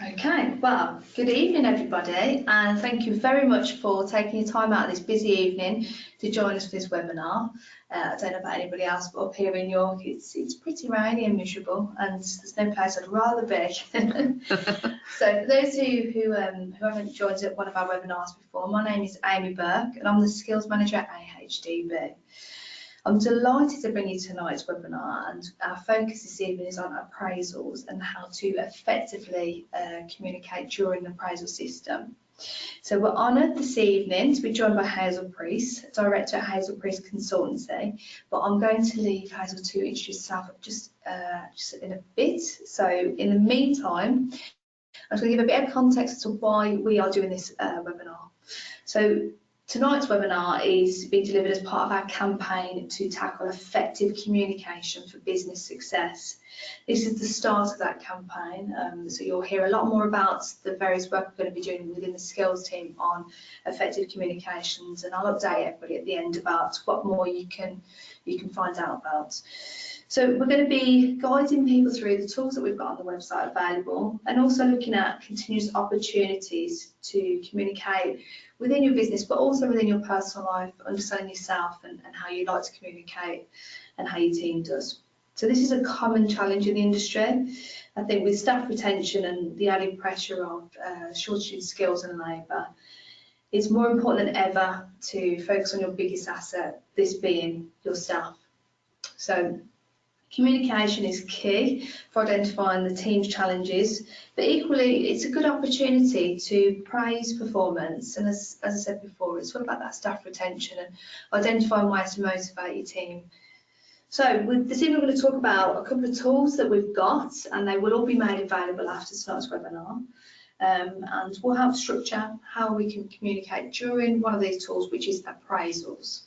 Okay, well, good evening everybody, and thank you very much for taking your time out of this busy evening to join us for this webinar. I don't know about anybody else, but up here in York it's pretty rainy and miserable, and there's no place I'd rather be. So for those of you who haven't joined one of our webinars before, my name is Amy Burke and I'm the Skills Manager at AHDB. I'm delighted to bring you tonight's webinar, and our focus this evening is on appraisals and how to effectively communicate during the appraisal system. So we're honoured this evening to be joined by Hazel Priest, Director at Hazel Priest Consultancy, but I'm going to leave Hazel to introduce herself just in a bit. So in the meantime, I'm going to give a bit of context as to why we are doing this webinar. So tonight's webinar is being delivered as part of our campaign to tackle effective communication for business success. This is the start of that campaign, so you'll hear a lot more about the various work we're going to be doing within the skills team on effective communications, and I'll update everybody at the end about what more you can find out about. So we're going to be guiding people through the tools that we've got on the website available, and also looking at continuous opportunities to communicate within your business, but also within your personal life, understanding yourself and how you like to communicate and how your team does. So this is a common challenge in the industry. I think with staff retention and the added pressure of shortage in skills and labour, it's more important than ever to focus on your biggest asset, this being your staff. So communication is key for identifying the team's challenges, but equally it's a good opportunity to praise performance, and as I said before, it's all about that staff retention and identifying ways to motivate your team. So with this evening we're going to talk about a couple of tools that we've got, and they will all be made available after tonight's webinar, and we'll help structure how we can communicate during one of these tools, which is appraisals.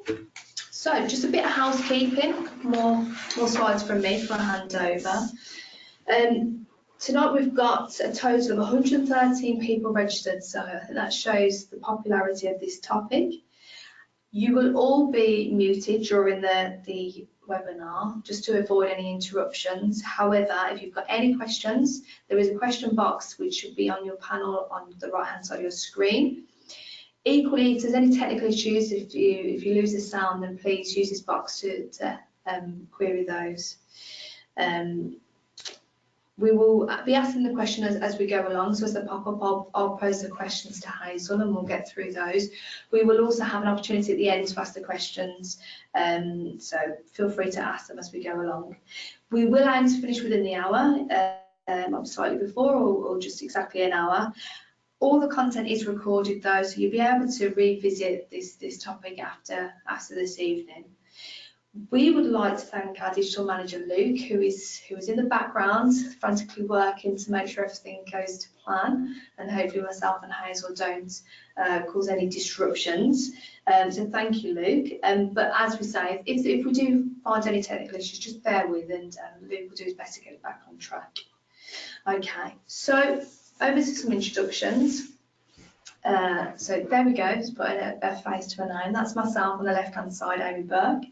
Okay. So just a bit of housekeeping, more slides from me for a handover. Tonight we've got a total of 113 people registered, so I think that shows the popularity of this topic. You will all be muted during the webinar just to avoid any interruptions. However, if you've got any questions, there is a question box which should be on your panel on the right hand side of your screen. Equally, if there's any technical issues, if you lose the sound, then please use this box to query those. We will be asking the question as we go along, so as they pop up, I'll pose the questions to Hazel and we'll get through those. We will also have an opportunity at the end to ask the questions, so feel free to ask them as we go along. We will aim to finish within the hour, slightly before or just exactly an hour. All the content is recorded though, so you'll be able to revisit this topic after this evening. We would like to thank our digital manager Luke, who is in the background frantically working to make sure everything goes to plan, and hopefully myself and Hazel don't cause any disruptions. So thank you, Luke. But as we say, if we do find any technical issues, just bear with, and Luke will do his best to get it back on track. Okay, so over to some introductions. So there we go, just putting a face to a name. That's myself on the left hand side, Amy Burke.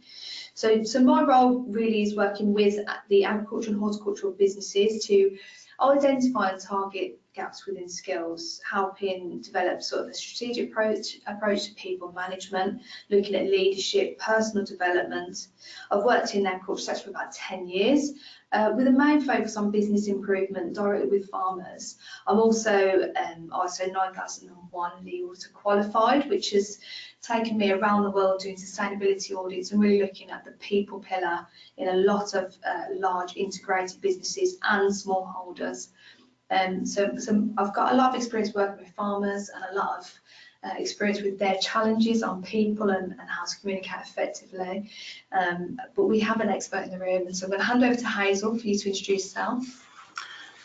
So my role really is working with the agricultural and horticultural businesses to identify and target gaps within skills, helping develop sort of a strategic approach to people management, looking at leadership, personal development. I've worked in the agriculture sector for about 10 years, with a main focus on business improvement directly with farmers. I'm also ISO 9001 legal to qualified, which has taken me around the world doing sustainability audits and really looking at the people pillar in a lot of large integrated businesses and smallholders. So I've got a lot of experience working with farmers and a lot of experience with their challenges on people and how to communicate effectively. But we have an expert in the room, and so I'm going to hand over to Hazel for you to introduce yourself.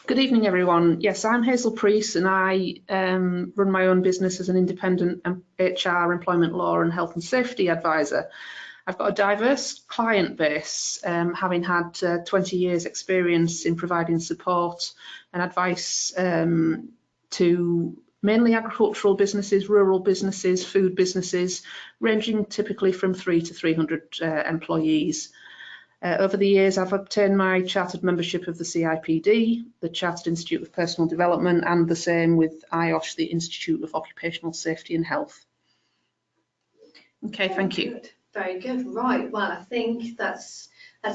Good evening, everyone. Yes, I'm Hazel Priest, and I run my own business as an independent HR, employment law and health and safety advisor. I've got a diverse client base, having had 20 years experience in providing support and advice to mainly agricultural businesses, rural businesses, food businesses, ranging typically from 3 to 300 employees. Over the years, I've obtained my chartered membership of the CIPD, the Chartered Institute of Personal Development, and the same with IOSH, the Institute of Occupational Safety and Health. Okay, thank you. Good. Very good. Right. Well, I think that's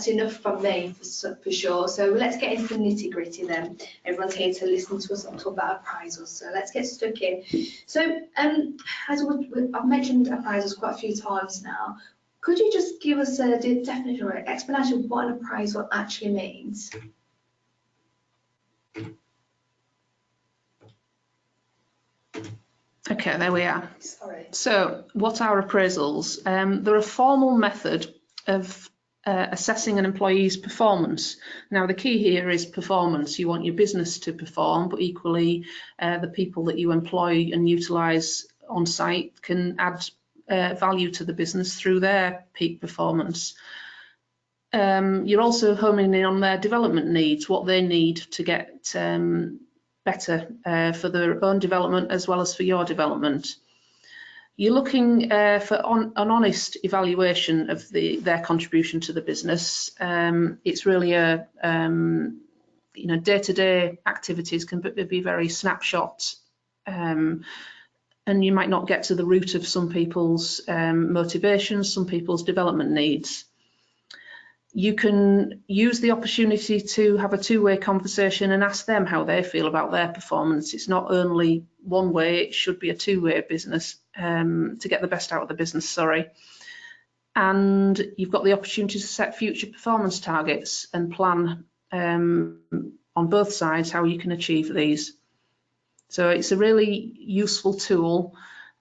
enough from me for sure. So let's get into the nitty gritty then. Everyone's here to listen to us talk about appraisals. So let's get stuck in. So as I've mentioned appraisals quite a few times now. Could you just give us a definition or explanation of what an appraisal actually means? Okay, there we are. Sorry. So what are appraisals? They're a formal method of assessing an employee's performance. Now, the key here is performance. You want your business to perform, but equally the people that you employ and utilise on site can add value to the business through their peak performance. You're also homing in on their development needs, what they need to get better for their own development as well as for your development. You're looking for an honest evaluation of their contribution to the business. It's really a day-to-day activities can be very snapshot, and you might not get to the root of some people's motivations, some people's development needs. You can use the opportunity to have a two-way conversation and ask them how they feel about their performance. It's not only one way, it should be a two-way business to get the best out of the business, sorry. And you've got the opportunity to set future performance targets and plan on both sides how you can achieve these. So it's a really useful tool.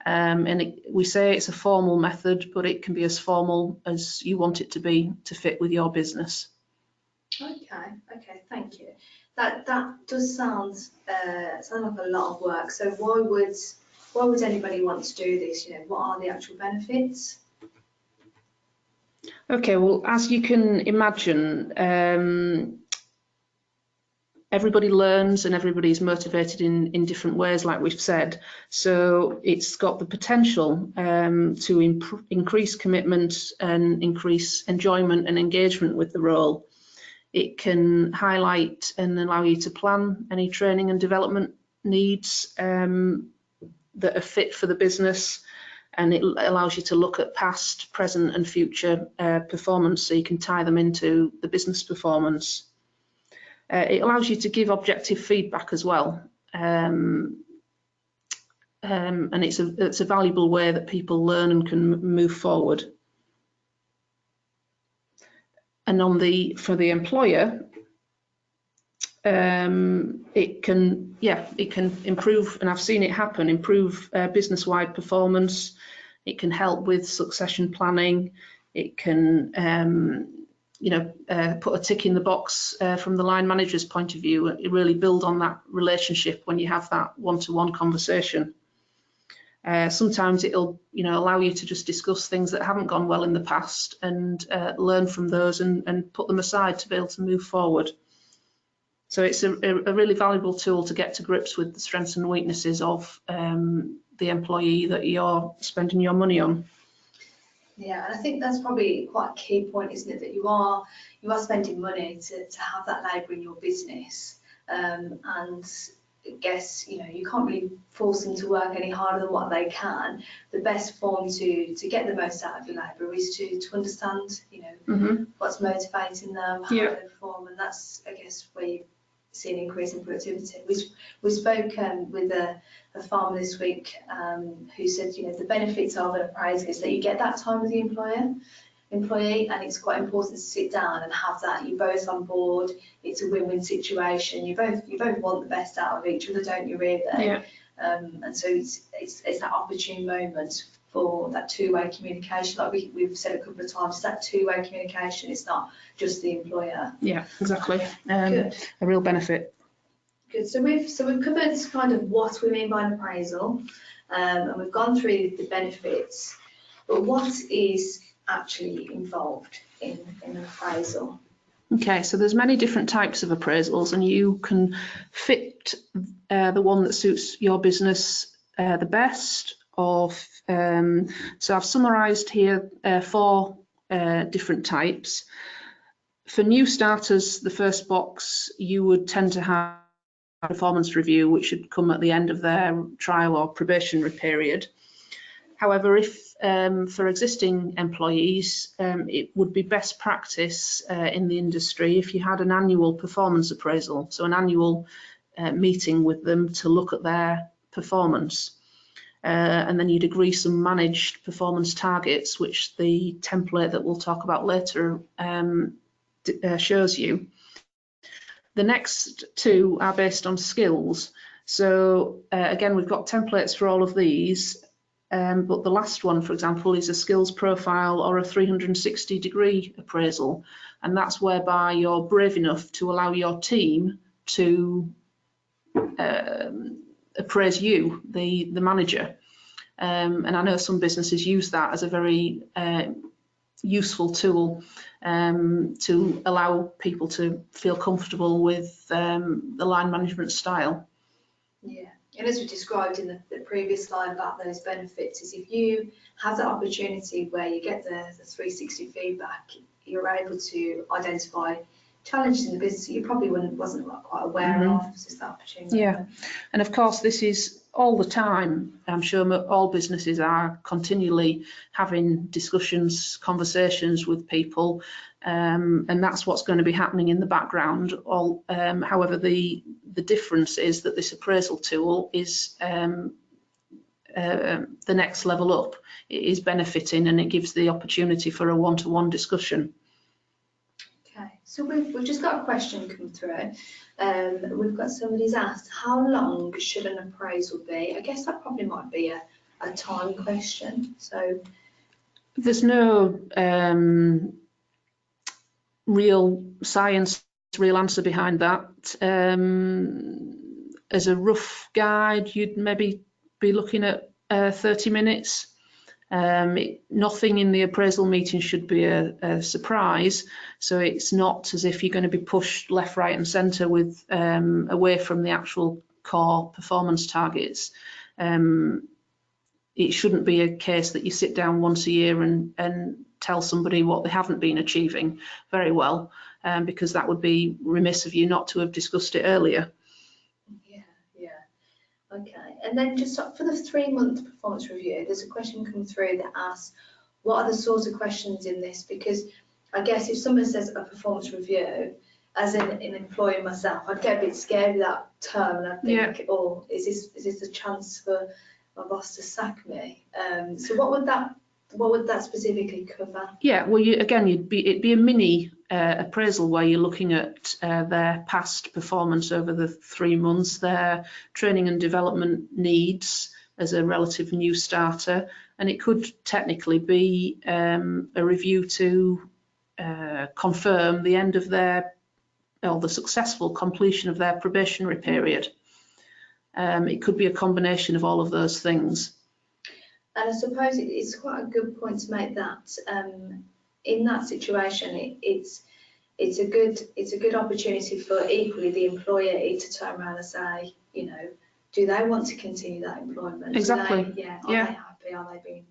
And we say it's a formal method, but it can be as formal as you want it to be to fit with your business. Okay, thank you. That does sound like a lot of work. So why would anybody want to do this? What are the actual benefits? Okay, well, as you can imagine, everybody learns and everybody's motivated in different ways, like we've said. So it's got the potential to increase commitment and increase enjoyment and engagement with the role. It can highlight and allow you to plan any training and development needs that are fit for the business. And it allows you to look at past, present and future performance, so you can tie them into the business performance. It allows you to give objective feedback as well, and it's a valuable way that people learn and can move forward. And for the employer, it can improve, and I've seen it happen, improve business-wide performance. It can help with succession planning. It can put a tick in the box from the line manager's point of view. It really build on that relationship when you have that one-to-one conversation. Sometimes it'll allow you to just discuss things that haven't gone well in the past and learn from those and put them aside to be able to move forward. So it's a really valuable tool to get to grips with the strengths and weaknesses of the employee that you're spending your money on. Yeah, and I think that's probably quite a key point, isn't it? That you are spending money to have that labour in your business, and I guess you can't really force them to work any harder than what they can. The best form to get the most out of your labour is to understand what's motivating them, how they perform, and that's, I guess, where you see an increase in productivity. We spoke with a farmer this week who said, the benefits of an appraisal is that you get that time with the employee, and it's quite important to sit down and have that. You're both on board. It's a win-win situation. You both want the best out of each other, don't you? Really? Yeah. And so it's that opportune moment for that two-way communication. Like we've said a couple of times, it's that two-way communication. It's not just the employer. Yeah, exactly. Good. A real benefit. Good. So we've covered kind of what we mean by an appraisal, and we've gone through the benefits. But what is actually involved in an appraisal? Okay, so there's many different types of appraisals, and you can fit the one that suits your business the best. So I've summarised here 4 different types. For new starters, the first box, you would tend to have a performance review, which should come at the end of their trial or probationary period. However, if for existing employees, it would be best practice in the industry if you had an annual performance appraisal, so an annual meeting with them to look at their performance. And then you'd agree some managed performance targets, which the template that we'll talk about later shows you. The next two are based on skills. So again, we've got templates for all of these. But the last one, for example, is a skills profile or a 360-degree appraisal. And that's whereby you're brave enough to allow your team to appraise you, the manager. And I know some businesses use that as a very useful tool to allow people to feel comfortable with the line management style. Yeah. And as we described in the previous slide about those benefits, is if you have that opportunity where you get the 360 feedback, you're able to identify challenges in the business that you probably wasn't quite aware of. This is the opportunity. Yeah, and of course this is all the time. I'm sure all businesses are continually having discussions, conversations with people, and that's what's going to be happening in the background. However, the difference is that this appraisal tool is the next level up. It is benefiting and it gives the opportunity for a one-to-one discussion. Okay, so we've just got a question come through. We've got somebody's asked, how long should an appraisal be? I guess that probably might be a time question. So there's no real science, real answer behind that. As a rough guide, you'd maybe be looking at 30 minutes. Nothing in the appraisal meeting should be a surprise, so it's not as if you're going to be pushed left, right and centre with away from the actual core performance targets. It shouldn't be a case that you sit down once a year and tell somebody what they haven't been achieving very well, because that would be remiss of you not to have discussed it earlier. Okay, and then just for the 3-month performance review, there's a question come through that asks, what are the sorts of questions in this? Because I guess if someone says a performance review, as an employee myself, I'd get a bit scared with that term, and I'd think, oh, is this a chance for my boss to sack me? So what would that specifically cover? Yeah, well, it'd be a mini appraisal where you're looking at their past performance over the 3 months, their training and development needs as a relative new starter, and it could technically be a review to confirm the end of the successful completion of their probationary period. It could be a combination of all of those things. And I suppose it's quite a good point to make that in that situation, it's a good opportunity for equally the employee to turn around and say, you know, do they want to continue that employment? Exactly. Are they happy? Are they being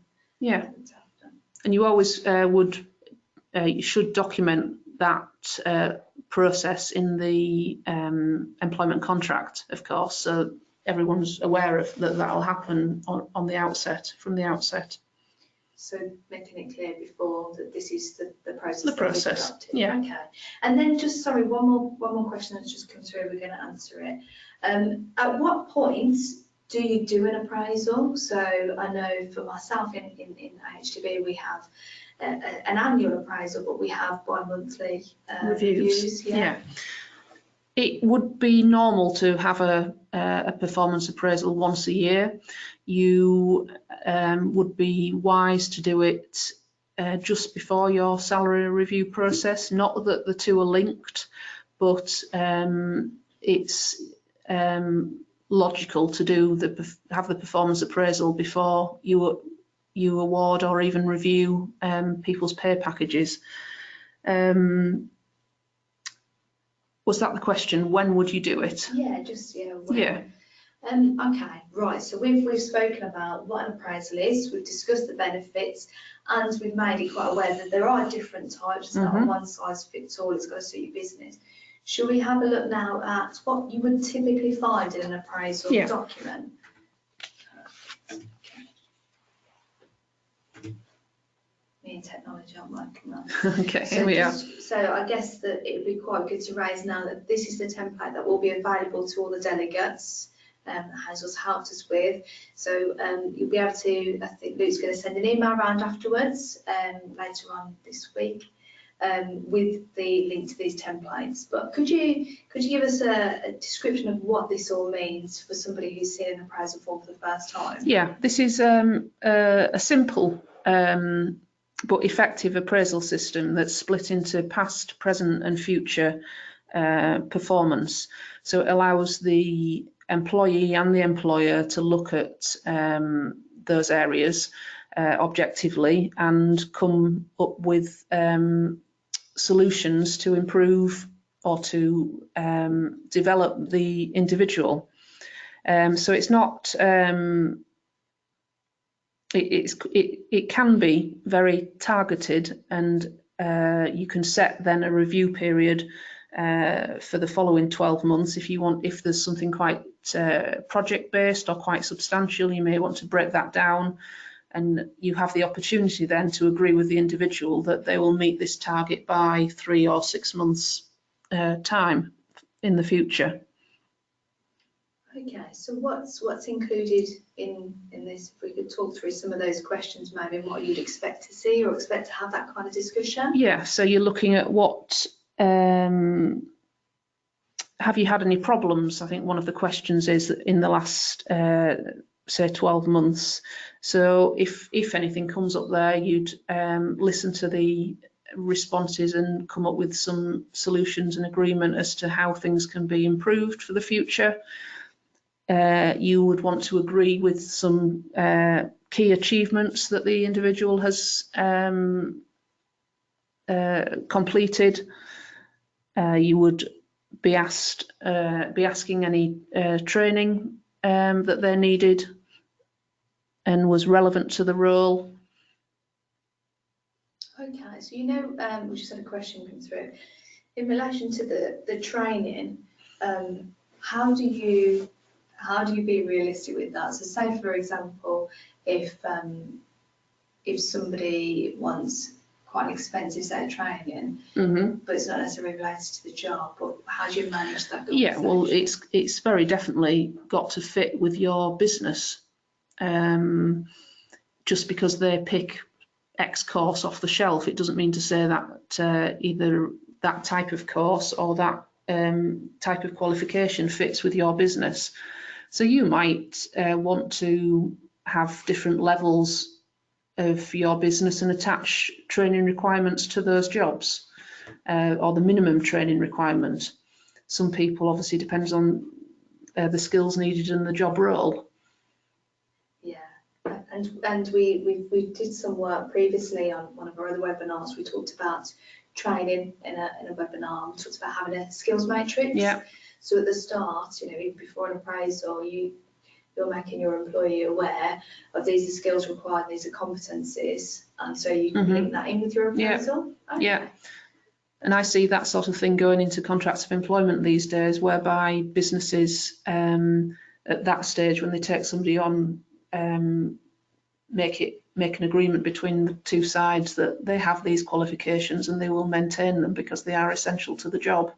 And you always you should document that process in the employment contract, of course, so everyone's aware of that'll happen from the outset. So making it clear before that this is the process. The process, yeah. Okay. And then just, sorry, one more question that's just come through, we're going to answer it. At what point do you do an appraisal? So I know for myself in HTB we have an annual appraisal, but we have bi-monthly reviews. Yeah. It would be normal to have a performance appraisal once a year. You would be wise to do it just before your salary review process. Not that the two are linked, but it's logical to have the performance appraisal before you award or even review people's pay packages. Was that the question? When would you do it? Yeah, when. Yeah. Okay, right. So we've spoken about what an appraisal is. We've discussed the benefits, and we've made it quite aware that there are different types. It's not a one size fits all, it's got to suit your business. Should we have a look now at what you would typically find in an appraisal document? Me and technology aren't working on. Okay, here we are. So I guess that it would be quite good to raise now that this is the template that will be available to all the delegates. Hazel's helped us with. So you'll be able to, I think Luke's going to send an email around afterwards, later on this week, with the link to these templates. But could you give us a description of what this all means for somebody who's seen an appraisal form for the first time? Yeah, this is a simple but effective appraisal system that's split into past, present and future performance. So it allows the employee and the employer to look at those areas objectively and come up with solutions to improve or to develop the individual. So it's not it can be very targeted, and you can set then a review period for the following 12 months. If there's something quite project based or quite substantial, you may want to break that down, and you have the opportunity then to agree with the individual that they will meet this target by 3 or 6 months time in the future. Okay, so what's included in this? If we could talk through some of those questions, maybe what you'd expect to see or expect to have that kind of discussion. Yeah, so you're looking at what have you had any problems? I think one of the questions is in the last say 12 months. So if anything comes up there, you'd listen to the responses and come up with some solutions and agreement as to how things can be improved for the future. You would want to agree with some key achievements that the individual has completed. You would be asking any training that they needed and was relevant to the role. Okay, so we just had a question come through in relation to the training. How do you be realistic with that? So say, for example, if somebody wants quite an expensive set of training, but it's not necessarily related to the job, but how do you manage that? Yeah, well, it's very definitely got to fit with your business. Just because they pick X course off the shelf, it doesn't mean to say that either that type of course or that type of qualification fits with your business. So you might want to have different levels of your business and attach training requirements to those jobs, or the minimum training requirement. Some people, obviously depends on the skills needed in the job role. Yeah, and we did some work previously on one of our other webinars. We talked about training in a webinar. We talked about having a skills matrix. Yeah. So at the start, even before an appraisal, you're making your employee aware of these are skills required, these are competencies, and so you can link that in with your appraisal. Yeah. Okay. Yeah. And I see that sort of thing going into contracts of employment these days, whereby businesses at that stage, when they take somebody on, make an agreement between the two sides that they have these qualifications and they will maintain them because they are essential to the job.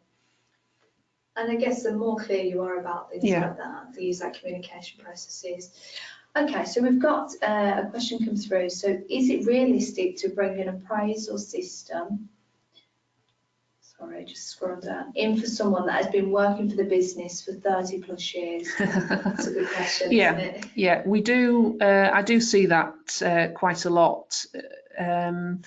And I guess the more clear you are about things like that, the use that communication processes. Okay, so we've got a question come through. So is it realistic to bring an appraisal system, sorry, just scroll down, in for someone that has been working for the business for 30 plus years? That's a good question, isn't it? Yeah, we do. I do see that quite a lot. And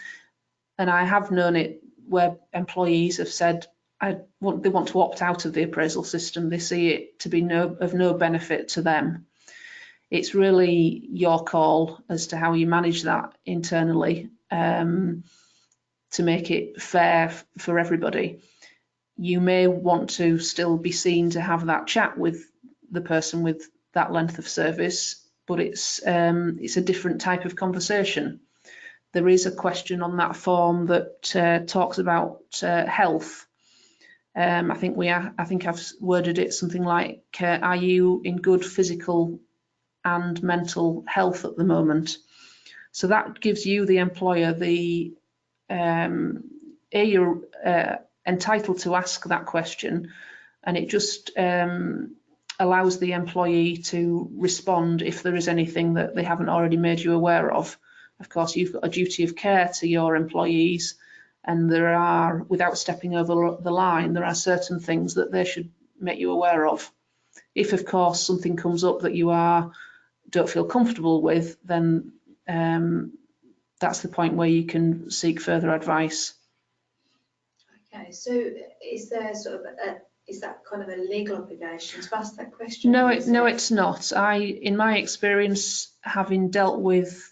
I have known it where employees have said, they want to opt out of the appraisal system. They see it to be of no benefit to them. It's really your call as to how you manage that internally to make it fair for everybody. You may want to still be seen to have that chat with the person with that length of service, but it's a different type of conversation. there is a question on that form that talks about health. I think I've worded it something like, are you in good physical and mental health at the moment? So that gives you, the employer, the you're entitled to ask that question, and it just allows the employee to respond if there is anything that they haven't already made you aware of. Of course, you've got a duty of care to your employees, and there are, without stepping over the line, there are certain things that they should make you aware of. If, of course, something comes up that you don't feel comfortable with, then that's the point where you can seek further advice. Okay, so is there is that kind of a legal obligation to ask that question? No, it's not. In my experience, having dealt with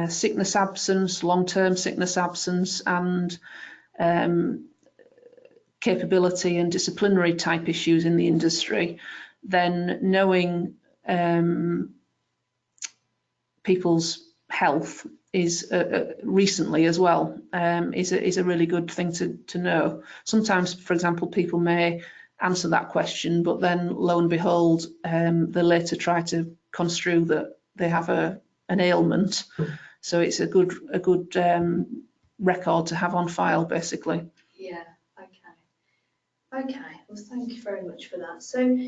sickness absence, long-term sickness absence, and capability and disciplinary type issues in the industry, then knowing people's health is recently as well is a really good thing to know. Sometimes, for example, people may answer that question, but then lo and behold, they later try to construe that they have an ailment. So it's a good record to have on file, basically. Yeah. Okay. Well, thank you very much for that. So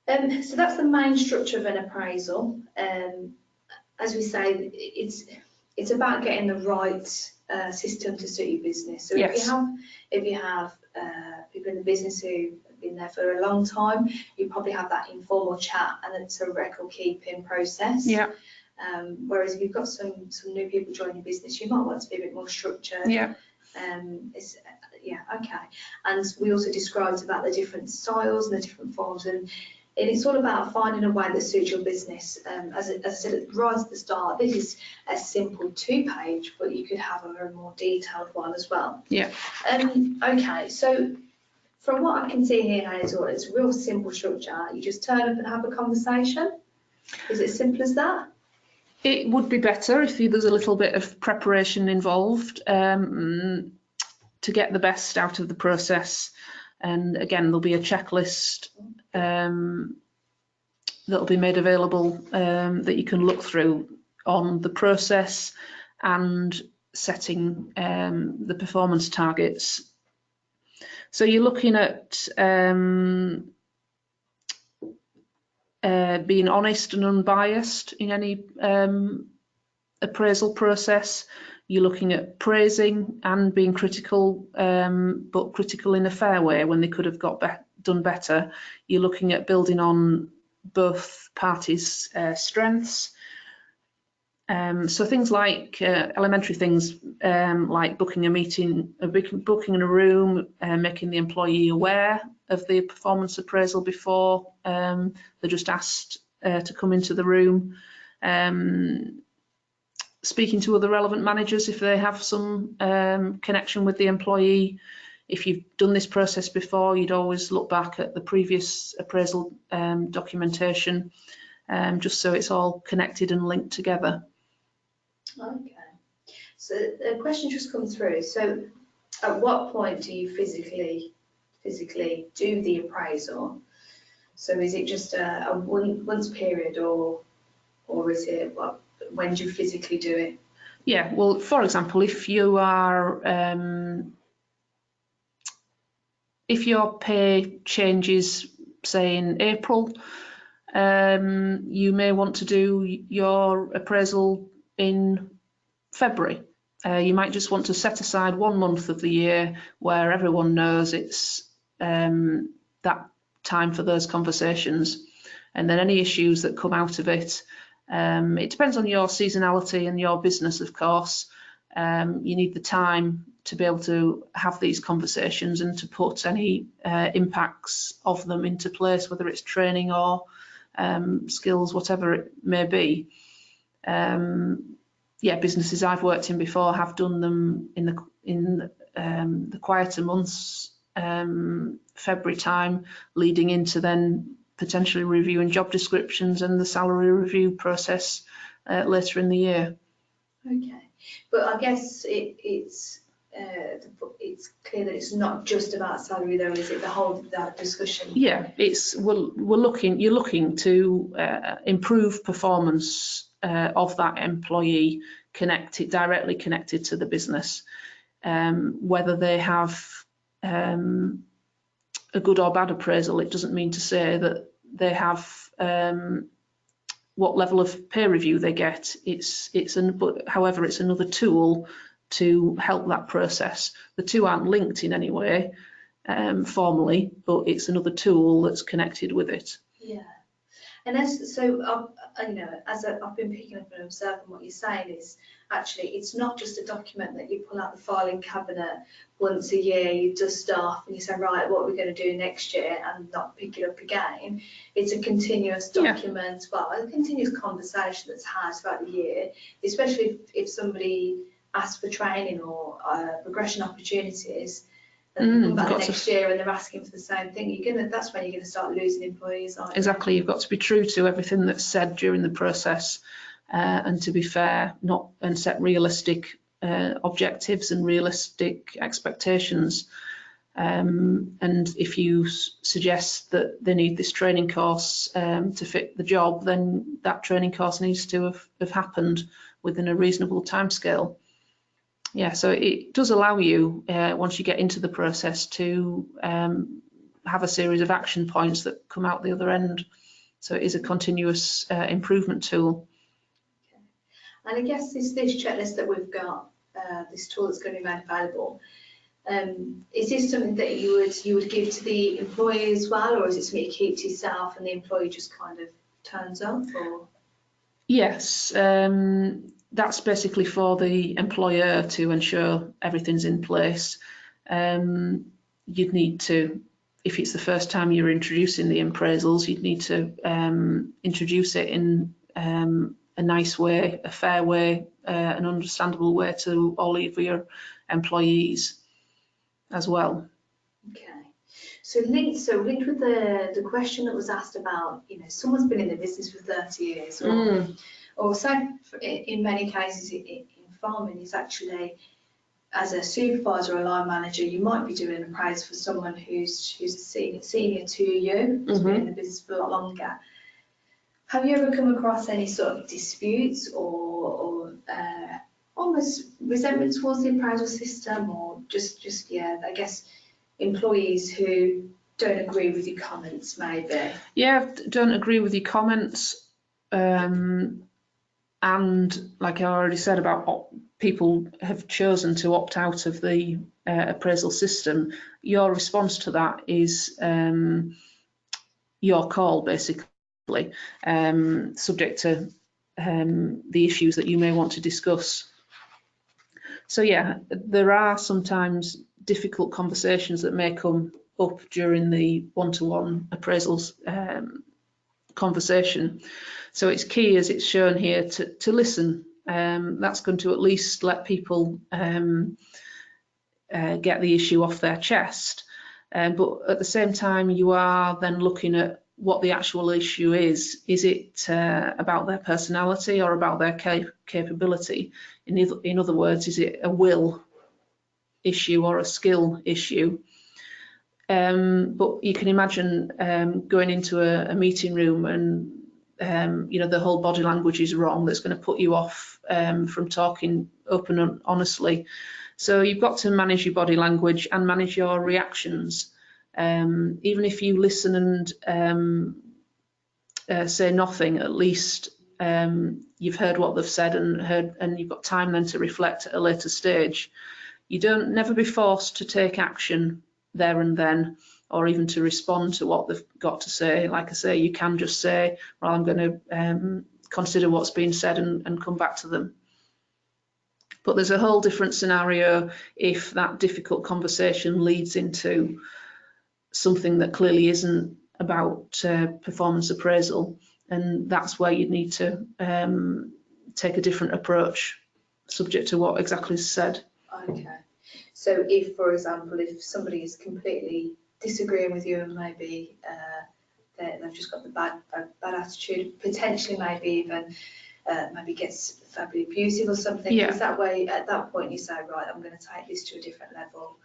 that's the main structure of an appraisal. As we say, it's about getting the right system to suit your business. So yes. if you have people in the business who have been there for a long time, you probably have that informal chat, and it's a record keeping process. Yeah. Whereas if you've got some new people joining your business, you might want to be a bit more structured. Yeah. Okay. And we also described about the different styles and the different forms, and it's all about finding a way that suits your business. As I said right at the start, this is a simple 2-page, but you could have a very more detailed one as well. Yeah. Okay, so from what I can see here, Hazel, it's a real simple structure. You just turn up and have a conversation. Is it as simple as that? It would be better if there's a little bit of preparation involved to get the best out of the process. And again, there'll be a checklist that'll be made available that you can look through on the process and setting the performance targets. So you're looking at being honest and unbiased in any appraisal process. You're looking at praising and being critical, but critical in a fair way when they could have done better. You're looking at building on both parties' strengths. So things like elementary things like booking a meeting, booking in a room, making the employee aware of the performance appraisal before they're just asked to come into the room. Speaking to other relevant managers if they have some connection with the employee. If you've done this process before, you'd always look back at the previous appraisal documentation, just so it's all connected and linked together. Okay. So the question just come through. So at what point do you physically do the appraisal? So is it just a once period, or is it when do you physically do it? Yeah, well, for example, if you are if your pay changes, say in April, you may want to do your appraisal in February. You might just want to set aside 1 month of the year where everyone knows it's that time for those conversations, and then any issues that come out of it. It depends on your seasonality and your business, of course. You need the time to be able to have these conversations and to put any impacts of them into place, whether it's training or skills, whatever it may be. Yeah, businesses I've worked in before have done them in the quieter months, February time, leading into then potentially reviewing job descriptions and the salary review process later in the year. Okay. But I guess it's clear that it's not just about salary, though, is it? The whole that discussion. Yeah, you're looking to improve performance of that employee, directly connected to the business, whether they have a good or bad appraisal. It doesn't mean to say that they have what level of peer review they get. However, it's another tool to help that process. The two aren't linked in any way formally, but it's another tool that's connected with it. Yeah. And as I've been picking up and observing what you're saying, is actually it's not just a document that you pull out the filing cabinet once a year, you dust off and you say, right, what are we going to do next year, and not pick it up again. It's a continuous document, well, a continuous conversation that's had throughout the year, especially if somebody asks for training or progression opportunities. Then come back next year and they're asking for the same thing. That's when you're going to start losing employees, aren't you? Exactly. You've got to be true to everything that's said during the process, and to be fair, and set realistic objectives and realistic expectations. And if you suggest that they need this training course to fit the job, then that training course needs to have happened within a reasonable timescale. Yeah, so it does allow you, once you get into the process, to have a series of action points that come out the other end. So it is a continuous improvement tool. Okay. And I guess this checklist that we've got, this tool that's going to be made available, is this something that you would give to the employee as well, or is it something you keep to yourself and the employee just kind of turns up? Or? Yes. That's basically for the employer to ensure everything's in place. You'd need to, if it's the first time you're introducing the appraisals, you'd need to introduce it in a nice way, a fair way, an understandable way to all of your employees as well. Okay. So linked with the question that was asked about, someone's been in the business for 30 years, or so in many cases in farming, is actually, as a supervisor or line manager, you might be doing an appraisal for someone who's a senior to you, who's been in the business for a lot longer. Have you ever come across any sort of disputes or almost resentment towards the appraisal system, or just I guess employees who don't agree with your comments, maybe? Yeah, don't agree with your comments. And like I already said about people have chosen to opt out of the appraisal system, your response to that is your call, basically, subject to the issues that you may want to discuss. So yeah, there are sometimes difficult conversations that may come up during the one-to-one appraisals conversation. So it's key, as it's shown here, to listen. That's going to at least let people get the issue off their chest. But at the same time, you are then looking at what the actual issue is. Is it about their personality or about their capability? In other words, is it a will issue or a skill issue? But you can imagine going into a meeting room and the whole body language is wrong. That's going to put you off from talking open and honestly. So you've got to manage your body language and manage your reactions. Even if you listen and say nothing, at least you've heard what they've said and you've got time then to reflect at a later stage. You don't never be forced to take action there and then, or even to respond to what they've got to say. Like I say, you can just say, well, I'm going to consider what's been said and come back to them. But there's a whole different scenario if that difficult conversation leads into something that clearly isn't about performance appraisal, and that's where you'd need to take a different approach, subject to what exactly is said. Okay. So if, for example, if somebody is completely disagreeing with you and maybe they've just got the bad attitude, potentially maybe even maybe gets verbally abusive or something. Yeah. Is that way, at that point you say, right, I'm going to take this to a different level?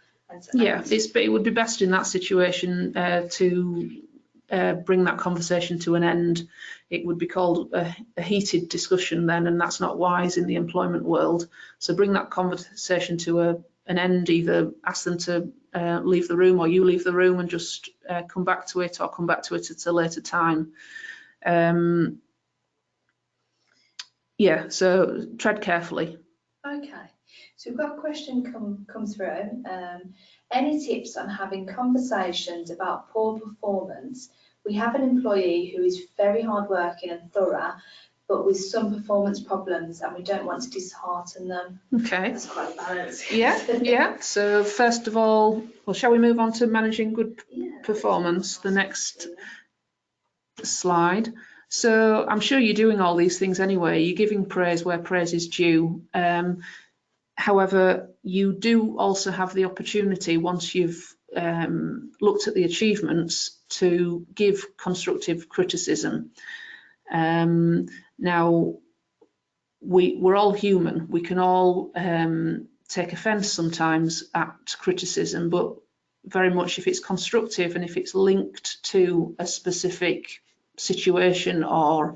Yeah, it would be best in that situation to bring that conversation to an end. It would be called a heated discussion then, and that's not wise in the employment world. So bring that conversation to an end, either ask them to leave the room, or you leave the room and just come back to it, or come back to it at a later time. Yeah, so tread carefully. Okay, so we've got a question come through. Any tips on having conversations about poor performance? We have an employee who is very hardworking and thorough, but with some performance problems, and we don't want to dishearten them. Okay. That's quite a balance. Yeah. So first of all, well, shall we move on to managing good performance? The next slide. So I'm sure you're doing all these things anyway. You're giving praise where praise is due. However, you do also have the opportunity, once you've looked at the achievements, to give constructive criticism. Now, we're all human. We can all take offence sometimes at criticism, but very much if it's constructive and if it's linked to a specific situation or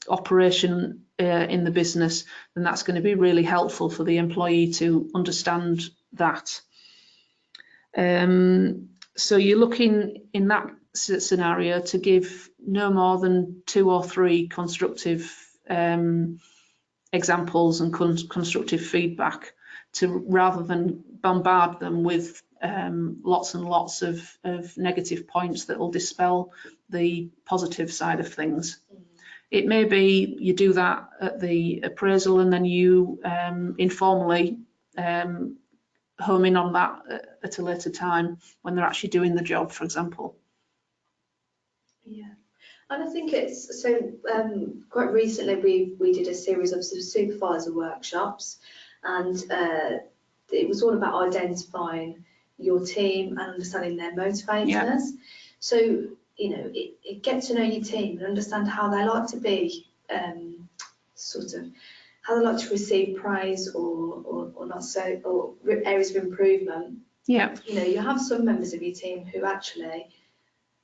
operation in the business, then that's going to be really helpful for the employee to understand that. So you're looking in that scenario to give no more than 2 or 3 constructive examples and constructive feedback, rather than bombard them with lots and lots of negative points that will dispel the positive side of things. It may be you do that at the appraisal, and then you informally home in on that at a later time when they're actually doing the job, for example. Yeah. And I think it's so quite recently we did a series of supervisor workshops, and it was all about identifying your team and understanding their motivators. Yeah. So it get to know your team and understand how they like to be, sort of how they like to receive praise or not so, or areas of improvement. Yeah. You have some members of your team who actually,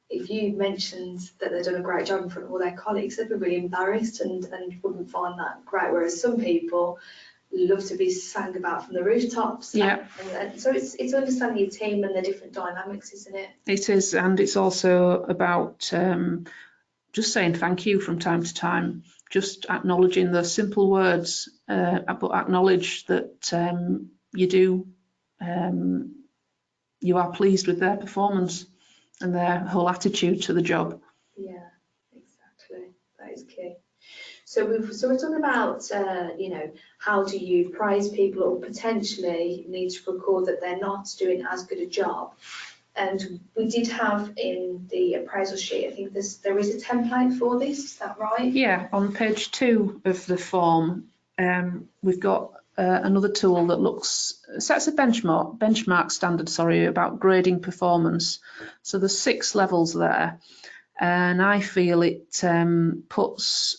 if you mentioned that they've done a great job in front of all their colleagues, they'd be really embarrassed and wouldn't find that great. Whereas some people love to be sang about from the rooftops. Yeah. And so it's understanding your team and the different dynamics, isn't it? It is, and it's also about just saying thank you from time to time, just acknowledging the simple words, but acknowledge that you are pleased with their performance and their whole attitude to the job. Yeah, exactly. That is key. So we're talking about how do you praise people or potentially need to record that they're not doing as good a job. And we did have in the appraisal sheet, I think there is a template for this, is that right? Yeah, on page 2 of the form, we've got another tool that sets a benchmark standard, about grading performance. So there's 6 levels there, and I feel it puts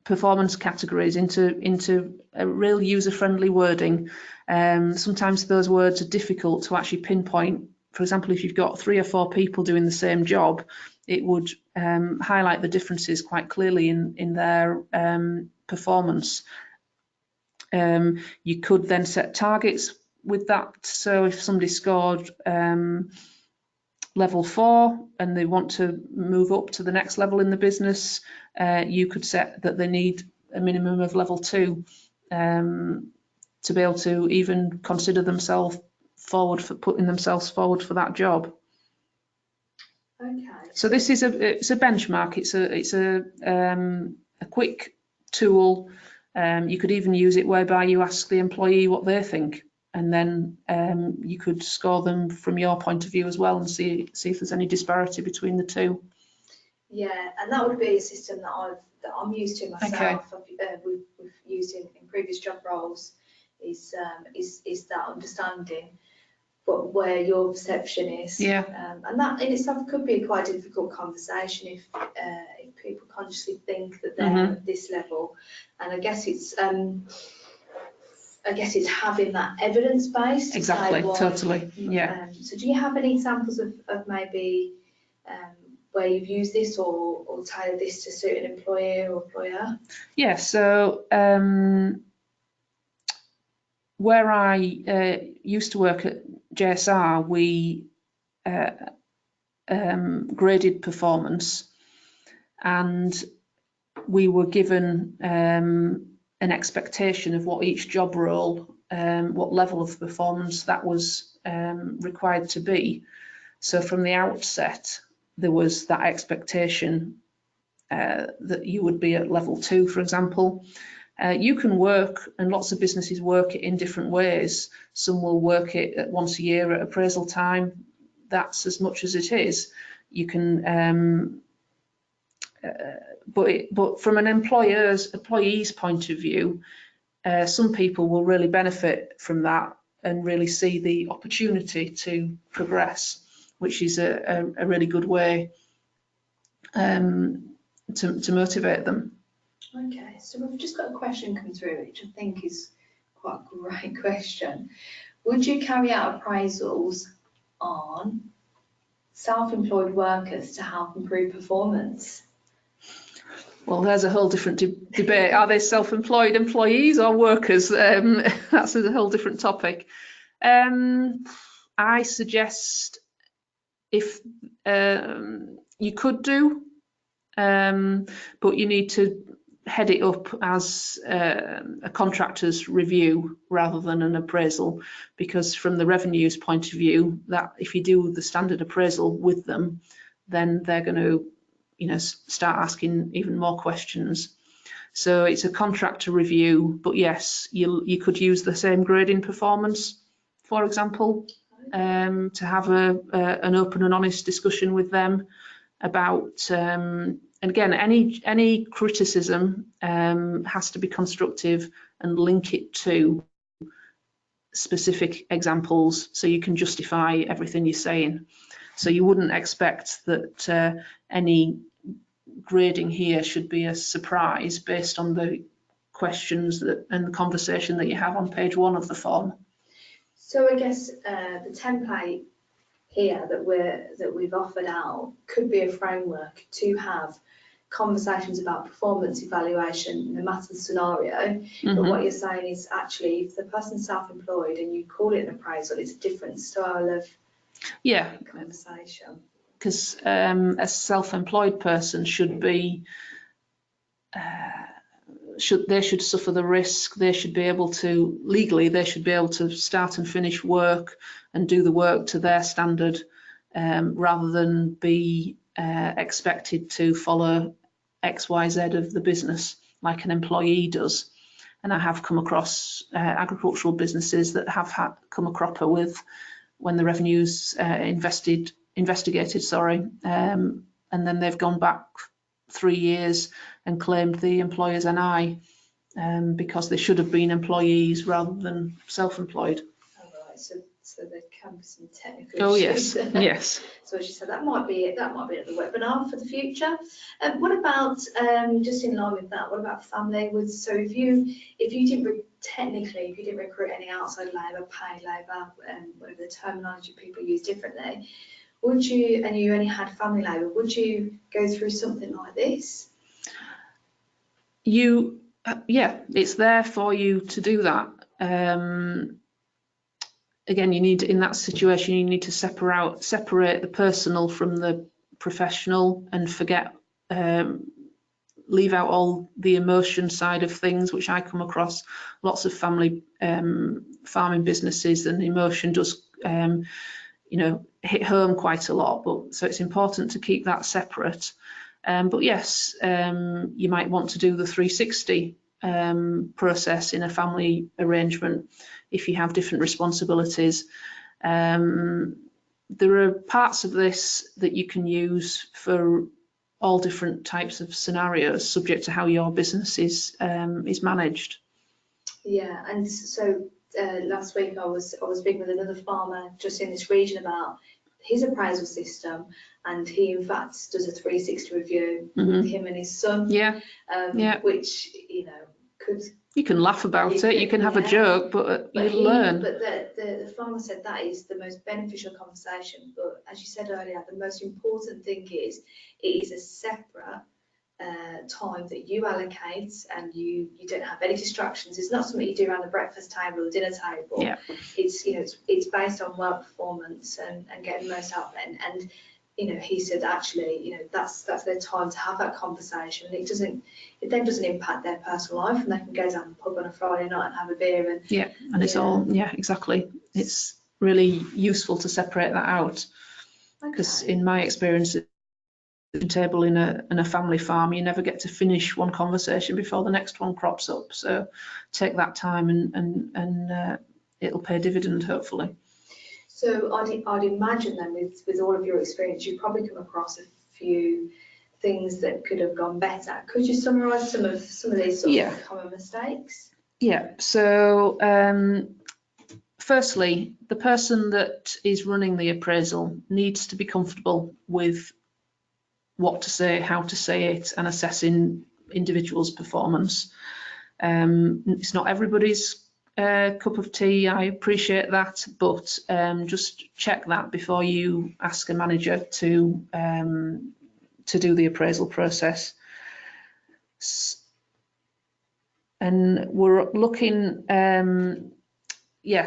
performance categories into a real user-friendly wording. Sometimes those words are difficult to actually pinpoint. For example, if you've got 3 or 4 people doing the same job, it would highlight the differences quite clearly in their performance. You could then set targets with that. So if somebody scored level 4 and they want to move up to the next level in the business, you could set that they need a minimum of level 2 to be able to even consider themselves putting themselves forward for that job. Okay. So this is it's a benchmark. It's a quick tool. You could even use it whereby you ask the employee what they think, and then you could score them from your point of view as well, and see if there's any disparity between the two. Yeah, and that would be a system that I'm used to myself. Okay. We've used in previous job roles is that understanding. but where your perception is. Yeah. And that in itself could be a quite difficult conversation if people consciously think that they're at this level. And I guess it's having that evidence base. Exactly, totally, yeah. So do you have any examples of maybe where you've used this or tailored this to suit an employer or employer? Yeah, so where I used to work at JSR, we graded performance, and we were given an expectation of what each job role, what level of performance that was required to be. So from the outset, there was that expectation that you would be at level 2, for example. You can work, and lots of businesses work it in different ways. Some will work it at once a year at appraisal time. That's as much as it is. You can, but from an employee's point of view, some people will really benefit from that and really see the opportunity to progress, which is a really good way to motivate them. Okay, so we've just got a question come through, which I think is quite a great question. Would you carry out appraisals on self-employed workers to help improve performance? Well, there's a whole different debate. Are they self-employed employees or workers? That's a whole different topic. I suggest if you could do, but you need to head it up as a contractor's review rather than an appraisal, because from the revenues point of view, that if you do the standard appraisal with them, then they're going to, you know, start asking even more questions. So it's a contractor review, but yes, you could use the same grading performance, for example, to have an open and honest discussion with them about, and again, any criticism has to be constructive and link it to specific examples so you can justify everything you're saying. So you wouldn't expect that any grading here should be a surprise based on the questions and the conversation that you have on page 1 of the form. So I guess the template here that we've offered out could be a framework to have conversations about performance evaluation no matter the scenario. But what you're saying is actually if the person's self-employed and you call it an appraisal, it's a different style of conversation. Because a self-employed person should be they should suffer the risk. They should be able to legally start and finish work and do the work to their standard, rather than be expected to follow XYZ of the business like an employee does. And I have come across agricultural businesses that have come a cropper with when the revenues investigated, and then they've gone back 3 years and claimed the employer's NI because they should have been employees rather than self-employed. Oh, right. So there can be some technical issues. Yes. So as you said, that might be another webinar for the future. What about just in line with that? What about family? So if you didn't recruit any outside labour, paid labour, whatever the terminology people use differently, would you, and you only had family labour, would you go through something like this? It's there for you to do that. Again, in that situation, you need to separate the personal from the professional and leave out all the emotion side of things, which I come across lots of family farming businesses, and emotion does hit home quite a lot. But so it's important to keep that separate. But yes, you might want to do the 360 process in a family arrangement if you have different responsibilities. There are parts of this that you can use for all different types of scenarios, subject to how your business is managed. Yeah, and so last week I was speaking with another farmer just in this region about his appraisal system, and he in fact does a 360 review with him and his son. Yeah. Which could. You can laugh about it, you can have a joke, but you learn. But the farmer said that is the most beneficial conversation. But as you said earlier, the most important thing is it is a separate time that you allocate, and you don't have any distractions. It's not something you do around the breakfast table or dinner table. Yeah. It's based on work performance and getting the most out of it. And he said actually, that's their time to have that conversation. It then doesn't impact their personal life, and they can go down the pub on a Friday night and have a beer. It's all exactly. It's really useful to separate that out, because in my experience, table in a family farm, you never get to finish one conversation before the next one crops up. So take that time, and it'll pay dividend, hopefully. So I'd imagine then, with all of your experience, you've probably come across a few things that could have gone better. Could you summarise some of these sort of common mistakes? Yeah. So firstly, the person that is running the appraisal needs to be comfortable with what to say, how to say it, and assessing individuals' performance. It's not everybody's cup of tea, I appreciate that, but just check that before you ask a manager to do the appraisal process. And we're looking,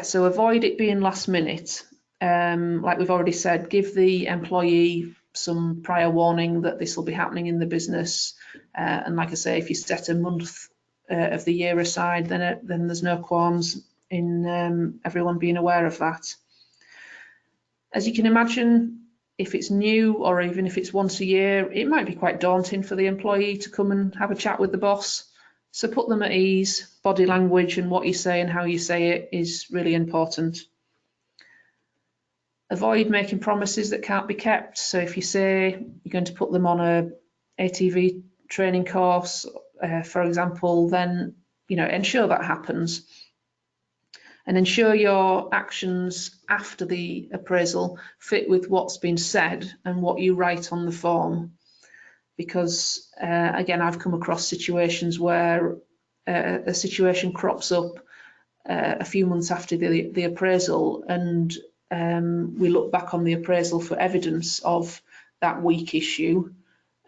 so avoid it being last minute. Like we've already said, give the employee some prior warning that this will be happening in the business, and like I say, if you set a month of the year aside, then there's no qualms in everyone being aware of that. As you can imagine, if it's new, or even if it's once a year, it might be quite daunting for the employee to come and have a chat with the boss. So put them at ease. Body language and what you say and how you say it is really important. Avoid making promises that can't be kept. So if you say you're going to put them on a ATV training course, for example, then ensure that happens, and ensure your actions after the appraisal fit with what's been said and what you write on the form. Because again, I've come across situations where a situation crops up a few months after the appraisal, and we look back on the appraisal for evidence of that weak issue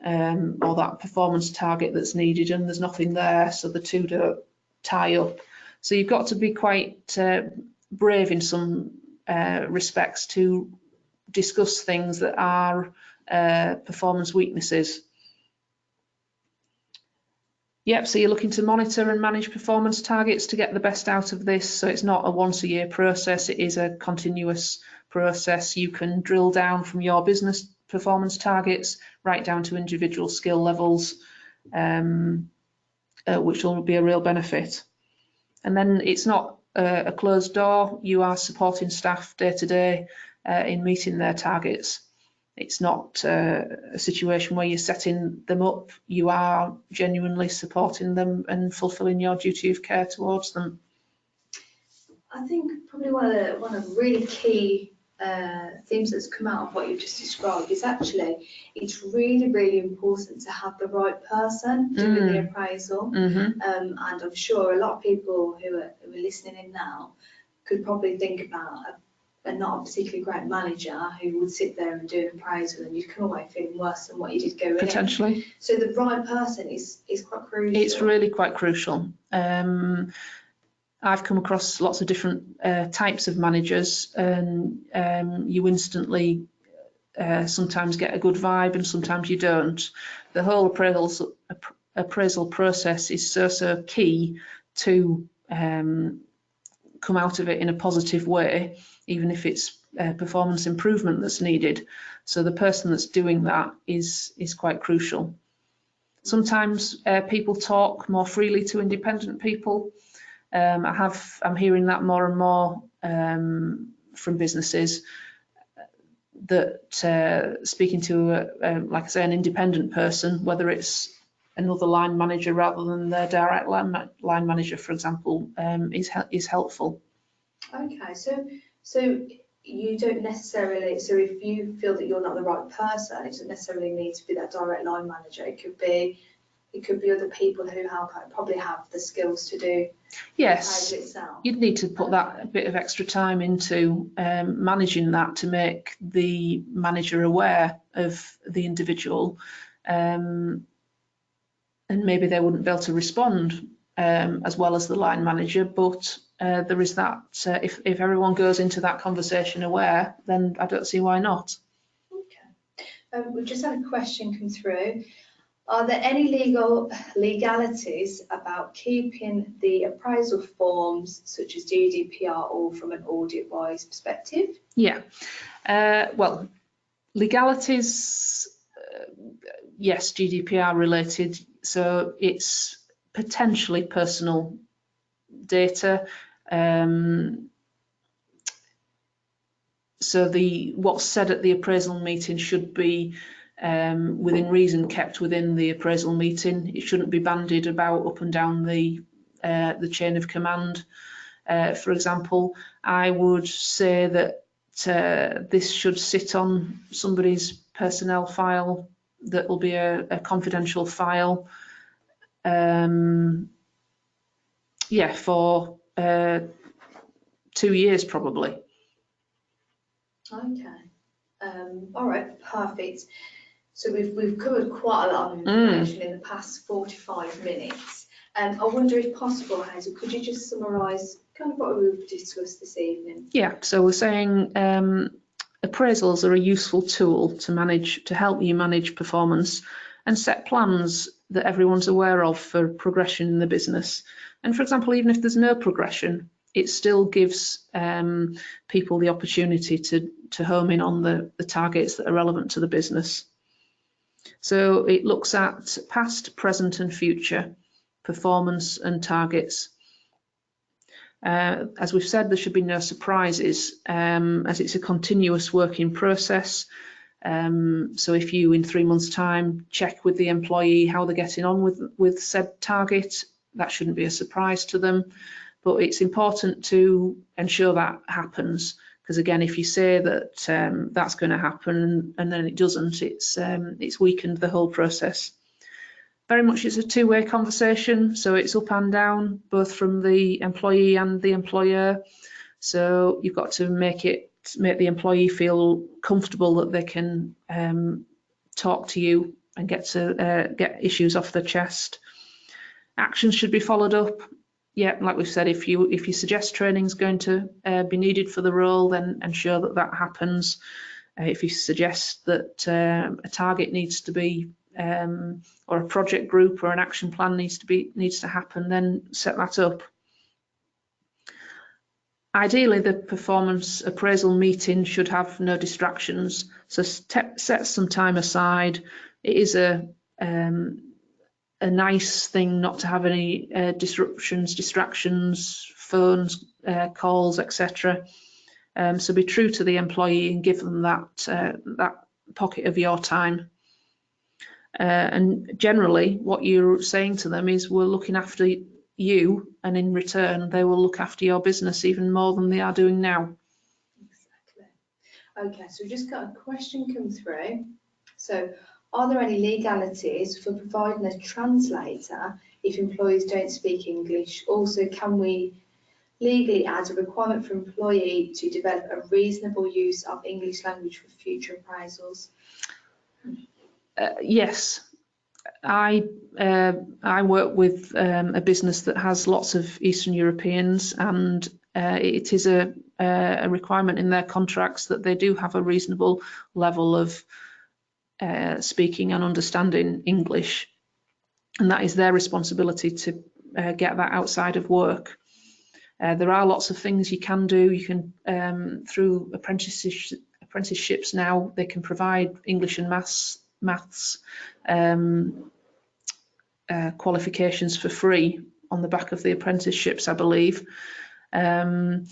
or that performance target that's needed, and there's nothing there, so the two don't tie up. So you've got to be quite brave in some respects to discuss things that are performance weaknesses. Yep, so you're looking to monitor and manage performance targets to get the best out of this. So it's not a once a year process, it is a continuous process. You can drill down from your business performance targets right down to individual skill levels, which will be a real benefit. And then it's not a closed door. You are supporting staff day to day in meeting their targets. It's not a situation where you're setting them up. You are genuinely supporting them and fulfilling your duty of care towards them. I think probably one of the really key themes that's come out of what you've just described is actually it's really, really important to have the right person doing the appraisal. And I'm sure a lot of people who are listening in now could probably think about a not a particularly great manager who would sit there and do an appraisal, and you'd come away feeling worse than what you did going in. Potentially. So the right person is quite crucial. It's really quite crucial. I've come across lots of different types of managers, and you instantly sometimes get a good vibe and sometimes you don't. The whole appraisal process is so key to come out of it in a positive way, even if it's performance improvement that's needed. So the person that's doing that is quite crucial. Sometimes people talk more freely to independent people. I'm hearing that more and more from businesses, that speaking to like I say, an independent person, whether it's another line manager rather than their direct line manager, for example, is helpful. Okay, so you don't necessarily, so if you feel that you're not the right person, it doesn't necessarily need to be that direct line manager. It could be other people who probably have the skills to do the Yes, appraisal itself. you'd need to put that bit of extra time into managing that to make the manager aware of the individual, and maybe they wouldn't be able to respond as well as the line manager, but there is that, if everyone goes into that conversation aware, then I don't see why not. Okay. We've just had a question come through. Are there any legalities about keeping the appraisal forms such as GDPR or from an audit-wise perspective? Yeah, well, legalities, yes, GDPR related, so it's potentially personal data. So what's said at the appraisal meeting should be within reason, kept within the appraisal meeting. It shouldn't be bandied about up and down the chain of command. For example, I would say that this should sit on somebody's personnel file. That will be a confidential file. Yeah, for 2 years probably. Okay. All right, perfect. So we've covered quite a lot of information in the past 45 minutes. I wonder if possible, Hazel, could you just summarise kind of what we've discussed this evening? Yeah, so we're saying appraisals are a useful tool to help you manage performance and set plans that everyone's aware of for progression in the business. And for example, even if there's no progression, it still gives people the opportunity to home in on the targets that are relevant to the business. So it looks at past, present and future performance and targets. As we've said, there should be no surprises, as it's a continuous working process. So if you, in 3 months' time, check with the employee how they're getting on with said target, that shouldn't be a surprise to them. But it's important to ensure that happens, because again, if you say that that's going to happen and then it doesn't, it's weakened the whole process. Very much it's a two-way conversation, so it's up and down, both from the employee and the employer. So you've got to make the employee feel comfortable that they can talk to you and get issues off their chest. Actions should be followed up. Yeah, like we've said, if you suggest training is going to be needed for the role, then ensure that happens. If you suggest that a target needs to be or a project group or an action plan needs to happen, then set that up. Ideally, the performance appraisal meeting should have no distractions, so set some time aside. It is a nice thing not to have any distractions, phones, calls, etc. So be true to the employee and give them that pocket of your time. And generally, what you're saying to them is, we're looking after you, and in return, they will look after your business even more than they are doing now. Exactly. Okay, so we've just got a question come through. So, are there any legalities for providing a translator if employees don't speak English? Also, can we legally add a requirement for employee to develop a reasonable use of English language for future appraisals? Yes, I work with a business that has lots of Eastern Europeans, and it is a requirement in their contracts that they do have a reasonable level of speaking and understanding English, and that is their responsibility to get that outside of work. There are lots of things you can do. You can, through apprenticeships now, they can provide English and maths qualifications for free on the back of the apprenticeships, I believe. It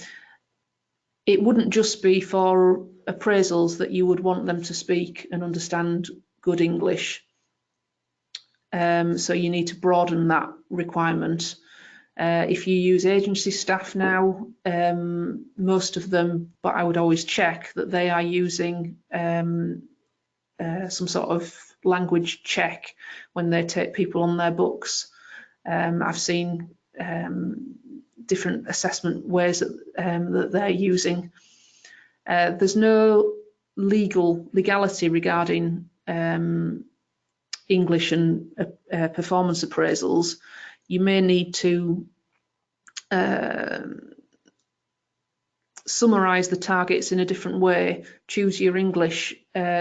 wouldn't just be for appraisals that you would want them to speak and understand good English. So you need to broaden that requirement. If you use agency staff now, most of them, but I would always check that they are using some sort of language check when they take people on their books. I've seen different assessment ways that they're using. There's no legality regarding English and performance appraisals. You may need to summarise the targets in a different way, choose your English,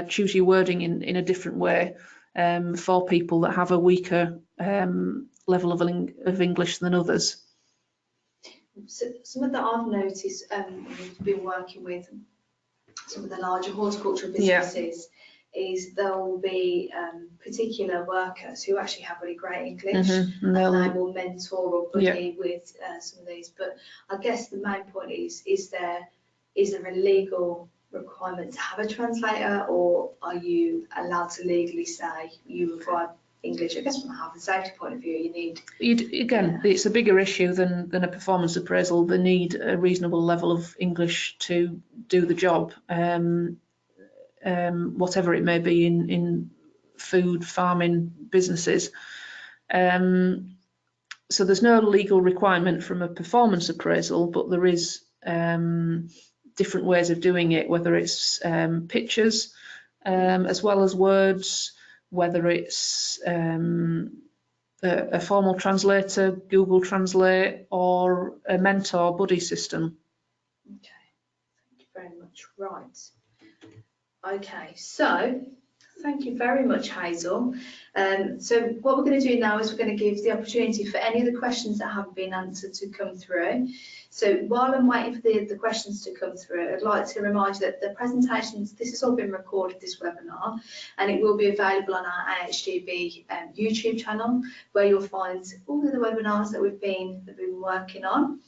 choose your wording in a different way for people that have a weaker level of English than others. So something that I've noticed we've been working with some of the larger horticultural businesses is there will be particular workers who actually have really great English, and they will mentor or buddy with some of these. But I guess the main point is there a legal requirement to have a translator, or are you allowed to legally say you require English? I guess from a health and safety point of view, you need... It's a bigger issue than a performance appraisal. They need a reasonable level of English to do the job, whatever it may be in food, farming businesses. So there's no legal requirement from a performance appraisal, but there is different ways of doing it, whether it's pictures as well as words, whether it's a formal translator, Google Translate, or a mentor buddy system. Okay, thank you very much. Right. Okay, so thank you very much, Hazel. So what we're going to do now is we're going to give the opportunity for any of the questions that haven't been answered to come through. So while I'm waiting for the questions to come through, I'd like to remind you that the presentations, this has all been recorded, this webinar, and it will be available on our AHGB YouTube channel, where you'll find all of the webinars that we've been working on.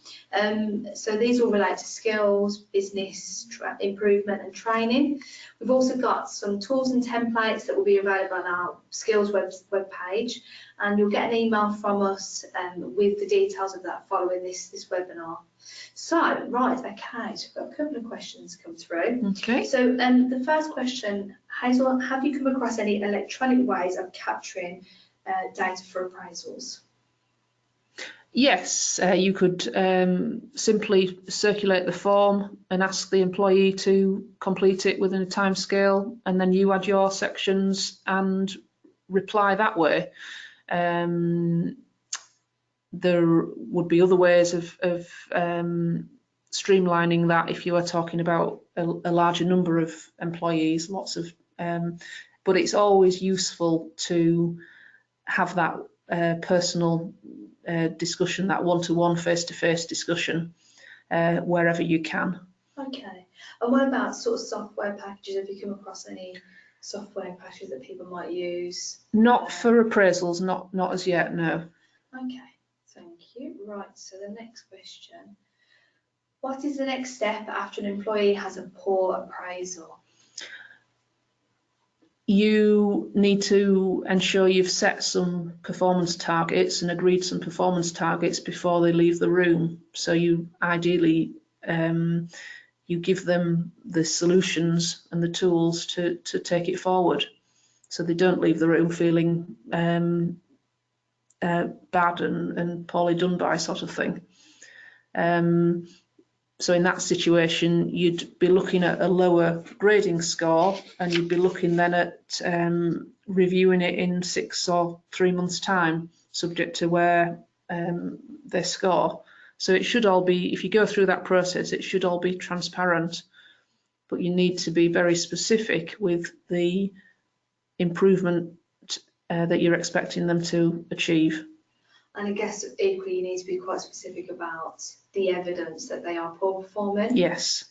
So these all relate to skills, business improvement and training. We've also got some tools and templates that will be available on our skills web page, and you'll get an email from us with the details of that following this webinar. So, right, okay, so we've got a couple of questions come through. Okay. So the first question, Hazel, have you come across any electronic ways of capturing data for appraisals? Yes, you could simply circulate the form and ask the employee to complete it within a time scale, and then you add your sections and reply that way. There would be other ways of streamlining that if you are talking about a larger number of employees, but it's always useful to have that personal discussion, that one-to-one, face-to-face discussion wherever you can. Okay, and what about sort of software packages? Have you come across any software packages that people might use? Not for appraisals, not as yet, no. Okay, thank you. Right, so the next question. What is the next step after an employee has a poor appraisal? You need to ensure you've set some performance targets and agreed some performance targets before they leave the room. So you ideally you give them the solutions and the tools to take it forward, so they don't leave the room feeling bad and poorly done by, sort of thing. So in that situation, you'd be looking at a lower grading score, and you'd be looking then at reviewing it in 6 or 3 months' time, subject to where they score. So it should all be, if you go through that process, it should all be transparent, but you need to be very specific with the improvement that you're expecting them to achieve. And I guess equally you need to be quite specific about the evidence that they are poor performing. Yes,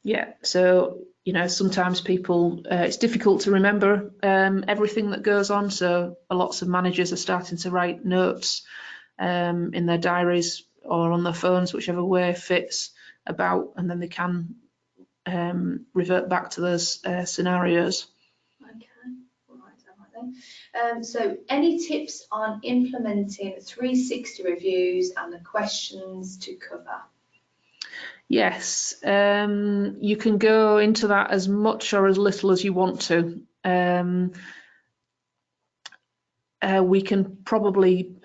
yeah. So, you know, sometimes people, it's difficult to remember everything that goes on. So lots of managers are starting to write notes in their diaries or on their phones, whichever way fits about, and then they can revert back to those scenarios. Okay, right, So any tips on implementing 360 reviews and the questions to cover? Yes, you can go into that as much or as little as you want to. We can probably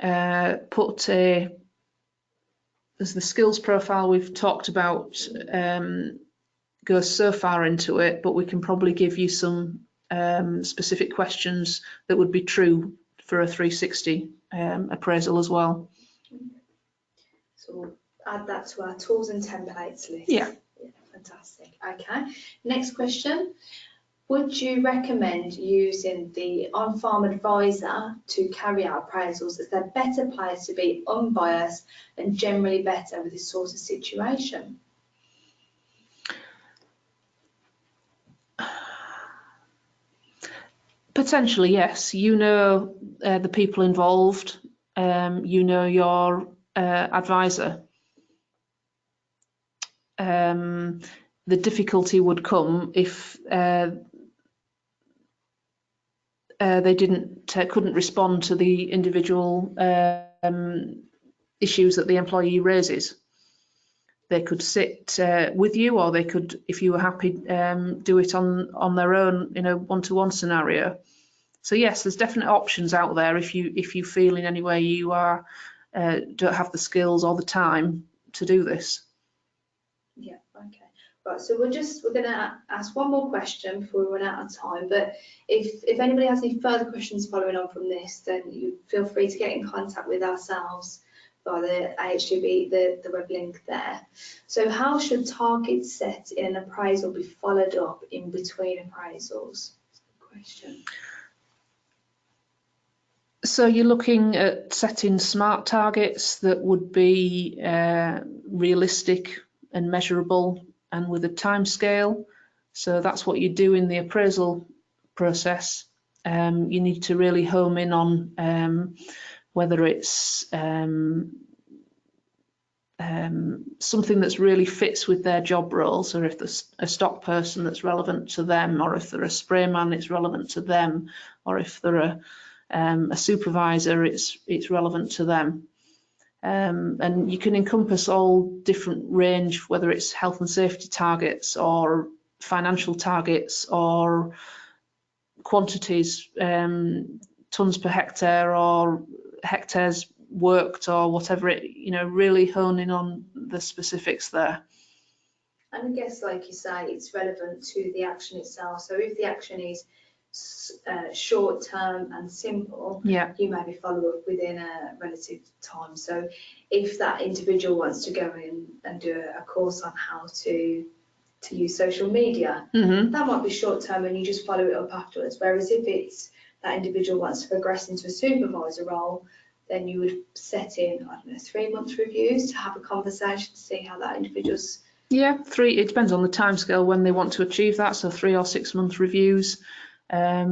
put as the skills profile we've talked about goes so far into it, but we can probably give you some specific questions that would be true for a 360 appraisal as well. So we'll add that to our tools and templates list. Yeah. Fantastic. Okay. Next question. Would you recommend using the on-farm advisor to carry out appraisals, as they're better placed to be unbiased and generally better with this sort of situation? Potentially, yes. You know the people involved. You know your advisor. The difficulty would come if they couldn't respond to the individual issues that the employee raises. They could sit with you, or they could, if you were happy, do it on their own in a one-to-one scenario. So yes, there's definite options out there if you feel in any way you are don't have the skills or the time to do this. Yeah. Okay. Right, so we're going to ask one more question before we run out of time, but if anybody has any further questions following on from this, then you feel free to get in contact with ourselves by the AHGB, the web link there. So how should targets set in an appraisal be followed up in between appraisals? That's a good question. So you're looking at setting smart targets that would be realistic and measurable and with a time scale. So that's what you do in the appraisal process. You need to really home in on whether it's something that's really fits with their job role. So if there's a stock person that's relevant to them, or if they're a sprayman, it's relevant to them, or if they're a supervisor, it's relevant to them. And you can encompass all different range, whether it's health and safety targets or financial targets or quantities, tons per hectare or hectares worked or whatever it, really honing on the specifics there. And I guess, like you say, it's relevant to the action itself. So if the action is short term and simple, yeah, you maybe follow up within a relative time. So if that individual wants to go in and do a course on how to use social media, that might be short term and you just follow it up afterwards. Whereas if it's that individual wants to progress into a supervisor role, then you would set in, 3-month reviews to have a conversation to see how that individual's. Yeah, it depends on the timescale when they want to achieve that. So 3 or 6 month reviews. I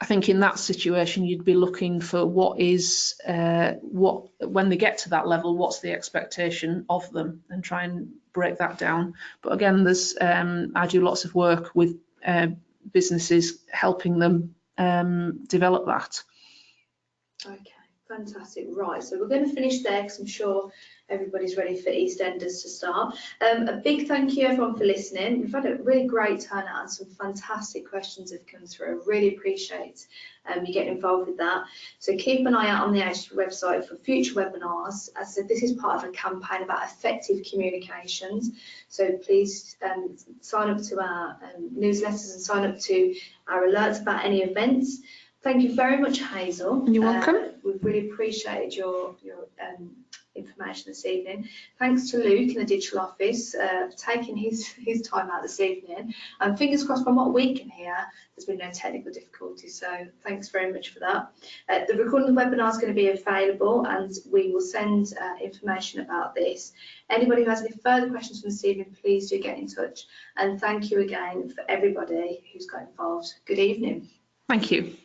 think in that situation you'd be looking for when they get to that level, what's the expectation of them, and try and break that down. But again, there's I do lots of work with businesses helping them develop that. Okay, fantastic. Right, so we're going to finish there because I'm sure everybody's ready for EastEnders to start. A big thank you everyone for listening. We've had a really great turnout and some fantastic questions have come through. I really appreciate you getting involved with that. So keep an eye out on the AHGB website for future webinars. As I said, this is part of a campaign about effective communications. So please sign up to our newsletters and sign up to our alerts about any events. Thank you very much, Hazel. You're welcome. We've really appreciated your information this evening. Thanks to Luke in the digital office for taking his time out this evening. And fingers crossed from what we can hear, there's been no technical difficulties. So thanks very much for that. The recording of the webinar is going to be available and we will send information about this. Anybody who has any further questions from this evening, please do get in touch. And thank you again for everybody who's got involved. Good evening. Thank you.